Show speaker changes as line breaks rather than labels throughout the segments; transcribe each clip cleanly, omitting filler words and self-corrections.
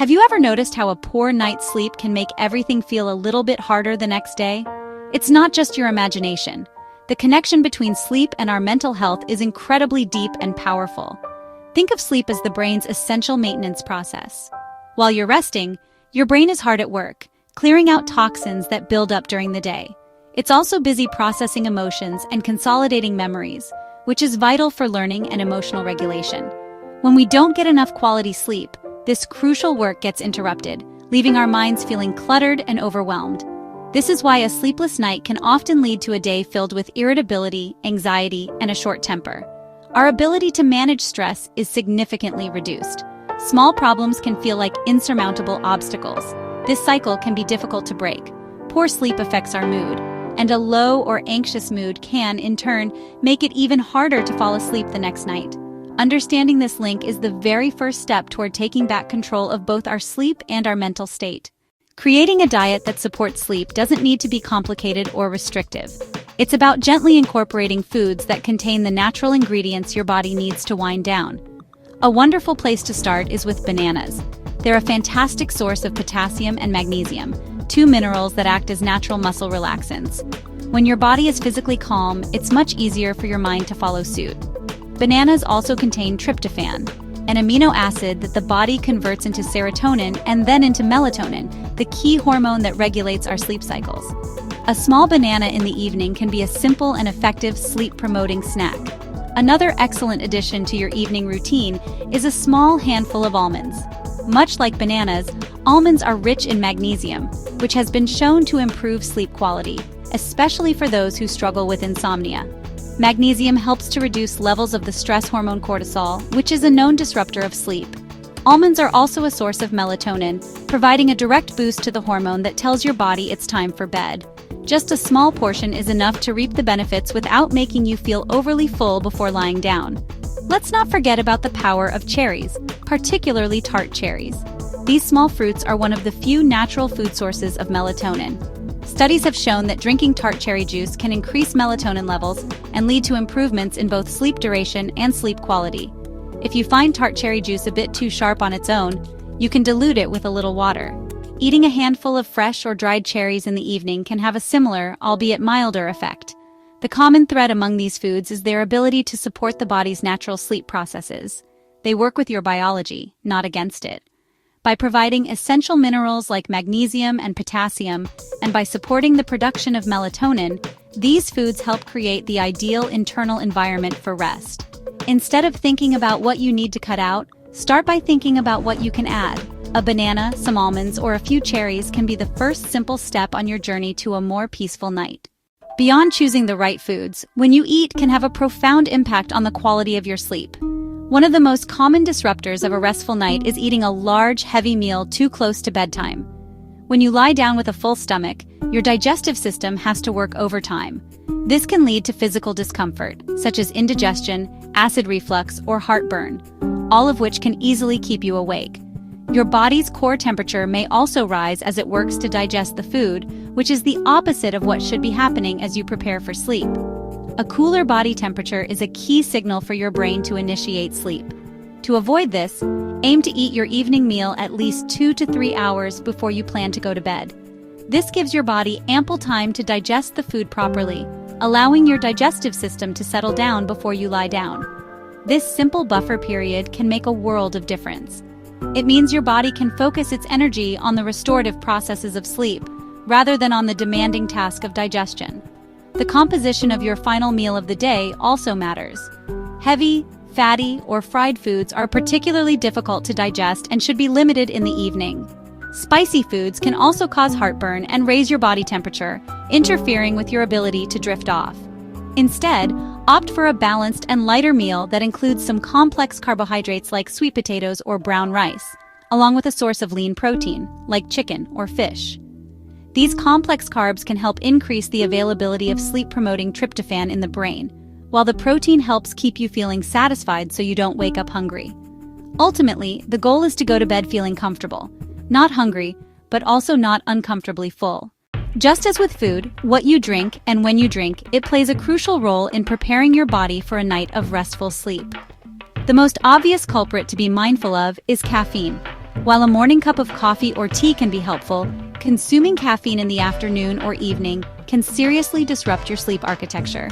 Have you ever noticed how a poor night's sleep can make everything feel a little bit harder the next day? It's not just your imagination. The connection between sleep and our mental health is incredibly deep and powerful. Think of sleep as the brain's essential maintenance process. While you're resting, your brain is hard at work, clearing out toxins that build up during the day. It's also busy processing emotions and consolidating memories, which is vital for learning and emotional regulation. When we don't get enough quality sleep, this crucial work gets interrupted, leaving our minds feeling cluttered and overwhelmed. This is why a sleepless night can often lead to a day filled with irritability, anxiety, and a short temper. Our ability to manage stress is significantly reduced. Small problems can feel like insurmountable obstacles. This cycle can be difficult to break. Poor sleep affects our mood, and a low or anxious mood can, in turn, make it even harder to fall asleep the next night. Understanding this link is the very first step toward taking back control of both our sleep and our mental state. Creating a diet that supports sleep doesn't need to be complicated or restrictive. It's about gently incorporating foods that contain the natural ingredients your body needs to wind down. A wonderful place to start is with bananas. They're a fantastic source of potassium and magnesium, two minerals that act as natural muscle relaxants. When your body is physically calm, it's much easier for your mind to follow suit. Bananas also contain tryptophan, an amino acid that the body converts into serotonin and then into melatonin, the key hormone that regulates our sleep cycles. A small banana in the evening can be a simple and effective sleep-promoting snack. Another excellent addition to your evening routine is a small handful of almonds. Much like bananas, almonds are rich in magnesium, which has been shown to improve sleep quality, especially for those who struggle with insomnia. Magnesium helps to reduce levels of the stress hormone cortisol, which is a known disruptor of sleep. Almonds are also a source of melatonin, providing a direct boost to the hormone that tells your body it's time for bed. Just a small portion is enough to reap the benefits without making you feel overly full before lying down. Let's not forget about the power of cherries, particularly tart cherries. These small fruits are one of the few natural food sources of melatonin. Studies have shown that drinking tart cherry juice can increase melatonin levels and lead to improvements in both sleep duration and sleep quality. If you find tart cherry juice a bit too sharp on its own, you can dilute it with a little water. Eating a handful of fresh or dried cherries in the evening can have a similar, albeit milder, effect. The common thread among these foods is their ability to support the body's natural sleep processes. They work with your biology, not against it. By providing essential minerals like magnesium and potassium, and by supporting the production of melatonin, these foods help create the ideal internal environment for rest. Instead of thinking about what you need to cut out, start by thinking about what you can add. A banana, some almonds, or a few cherries can be the first simple step on your journey to a more peaceful night. Beyond choosing the right foods, when you eat can have a profound impact on the quality of your sleep. One of the most common disruptors of a restful night is eating a large, heavy meal too close to bedtime. When you lie down with a full stomach, your digestive system has to work overtime. This can lead to physical discomfort, such as indigestion, acid reflux, or heartburn, all of which can easily keep you awake. Your body's core temperature may also rise as it works to digest the food, which is the opposite of what should be happening as you prepare for sleep. A cooler body temperature is a key signal for your brain to initiate sleep. To avoid this, aim to eat your evening meal at least 2 to 3 hours before you plan to go to bed. This gives your body ample time to digest the food properly, allowing your digestive system to settle down before you lie down. This simple buffer period can make a world of difference. It means your body can focus its energy on the restorative processes of sleep, rather than on the demanding task of digestion. The composition of your final meal of the day also matters. Heavy, fatty, or fried foods are particularly difficult to digest and should be limited in the evening. Spicy foods can also cause heartburn and raise your body temperature, interfering with your ability to drift off. Instead, opt for a balanced and lighter meal that includes some complex carbohydrates like sweet potatoes or brown rice, along with a source of lean protein, like chicken or fish. These complex carbs can help increase the availability of sleep-promoting tryptophan in the brain, while the protein helps keep you feeling satisfied so you don't wake up hungry. Ultimately, the goal is to go to bed feeling comfortable, not hungry, but also not uncomfortably full. Just as with food, what you drink and when you drink, it plays a crucial role in preparing your body for a night of restful sleep. The most obvious culprit to be mindful of is caffeine. While a morning cup of coffee or tea can be helpful, consuming caffeine in the afternoon or evening can seriously disrupt your sleep architecture.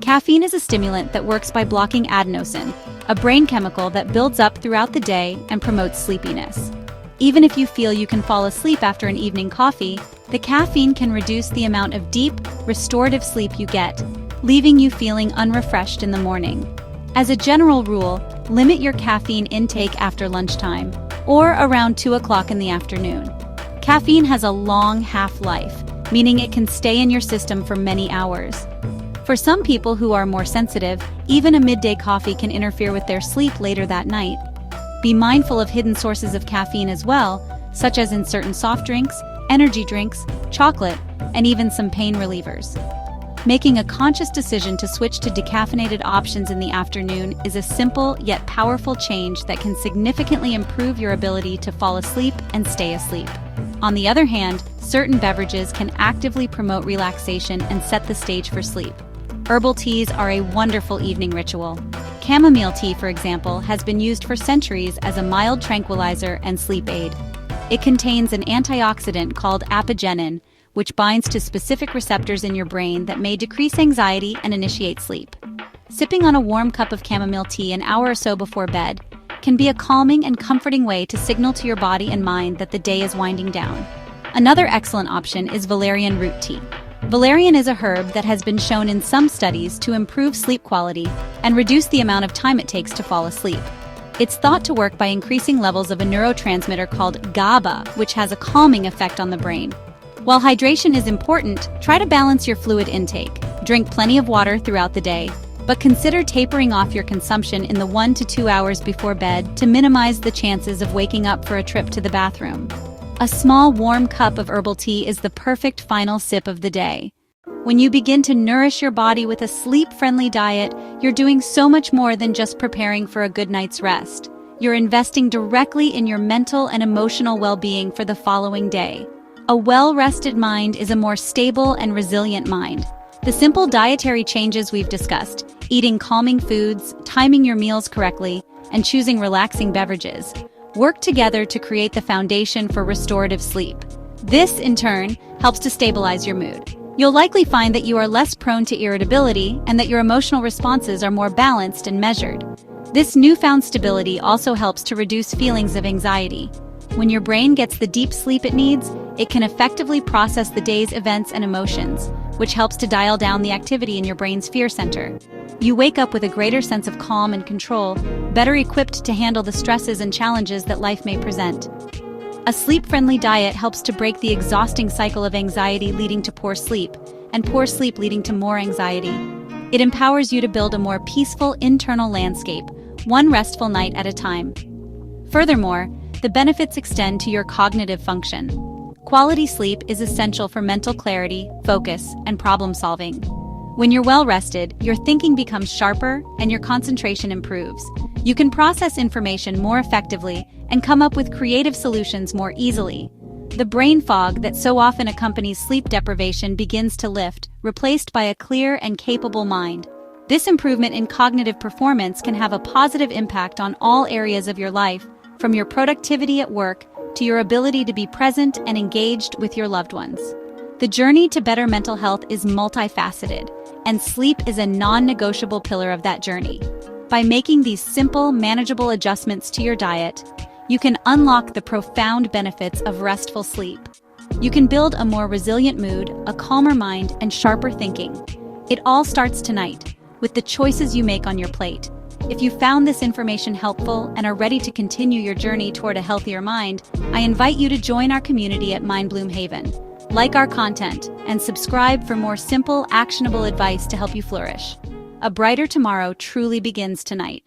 Caffeine is a stimulant that works by blocking adenosine, a brain chemical that builds up throughout the day and promotes sleepiness. Even if you feel you can fall asleep after an evening coffee, the caffeine can reduce the amount of deep, restorative sleep you get, leaving you feeling unrefreshed in the morning. As a general rule, limit your caffeine intake after lunchtime, or around 2 o'clock in the afternoon. Caffeine has a long half-life, meaning it can stay in your system for many hours. For some people who are more sensitive, even a midday coffee can interfere with their sleep later that night. Be mindful of hidden sources of caffeine as well, such as in certain soft drinks, energy drinks, chocolate, and even some pain relievers. Making a conscious decision to switch to decaffeinated options in the afternoon is a simple yet powerful change that can significantly improve your ability to fall asleep and stay asleep. On the other hand, certain beverages can actively promote relaxation and set the stage for sleep. Herbal teas are a wonderful evening ritual. Chamomile tea, for example, has been used for centuries as a mild tranquilizer and sleep aid. It contains an antioxidant called apigenin, which binds to specific receptors in your brain that may decrease anxiety and initiate sleep. Sipping on a warm cup of chamomile tea an hour or so before bed can be a calming and comforting way to signal to your body and mind that the day is winding down. Another excellent option is valerian root tea. Valerian is a herb that has been shown in some studies to improve sleep quality and reduce the amount of time it takes to fall asleep. It's thought to work by increasing levels of a neurotransmitter called GABA, which has a calming effect on the brain. While hydration is important, try to balance your fluid intake. Drink plenty of water throughout the day, but consider tapering off your consumption in the 1 to 2 hours before bed to minimize the chances of waking up for a trip to the bathroom. A small warm cup of herbal tea is the perfect final sip of the day. When you begin to nourish your body with a sleep-friendly diet, you're doing so much more than just preparing for a good night's rest. You're investing directly in your mental and emotional well-being for the following day. A well-rested mind is a more stable and resilient mind. The simple dietary changes we've discussed, eating calming foods, timing your meals correctly, and choosing relaxing beverages, work together to create the foundation for restorative sleep. This, in turn, helps to stabilize your mood. You'll likely find that you are less prone to irritability and that your emotional responses are more balanced and measured. This newfound stability also helps to reduce feelings of anxiety. When your brain gets the deep sleep it needs, it can effectively process the day's events and emotions, which helps to dial down the activity in your brain's fear center. You wake up with a greater sense of calm and control, better equipped to handle the stresses and challenges that life may present. A sleep-friendly diet helps to break the exhausting cycle of anxiety leading to poor sleep, and poor sleep leading to more anxiety. It empowers you to build a more peaceful internal landscape, one restful night at a time. Furthermore, the benefits extend to your cognitive function. Quality sleep is essential for mental clarity, focus, and problem-solving. When you're well-rested, your thinking becomes sharper and your concentration improves. You can process information more effectively and come up with creative solutions more easily. The brain fog that so often accompanies sleep deprivation begins to lift, replaced by a clear and capable mind. This improvement in cognitive performance can have a positive impact on all areas of your life, from your productivity at work to your ability to be present and engaged with your loved ones. The journey to better mental health is multifaceted, and sleep is a non-negotiable pillar of that journey. By making these simple, manageable adjustments to your diet, you can unlock the profound benefits of restful sleep. You can build a more resilient mood, a calmer mind, and sharper thinking. It all starts tonight, with the choices you make on your plate. If you found this information helpful and are ready to continue your journey toward a healthier mind, I invite you to join our community at MindBloom Haven. Like our content and subscribe for more simple, actionable advice to help you flourish. A brighter tomorrow truly begins tonight.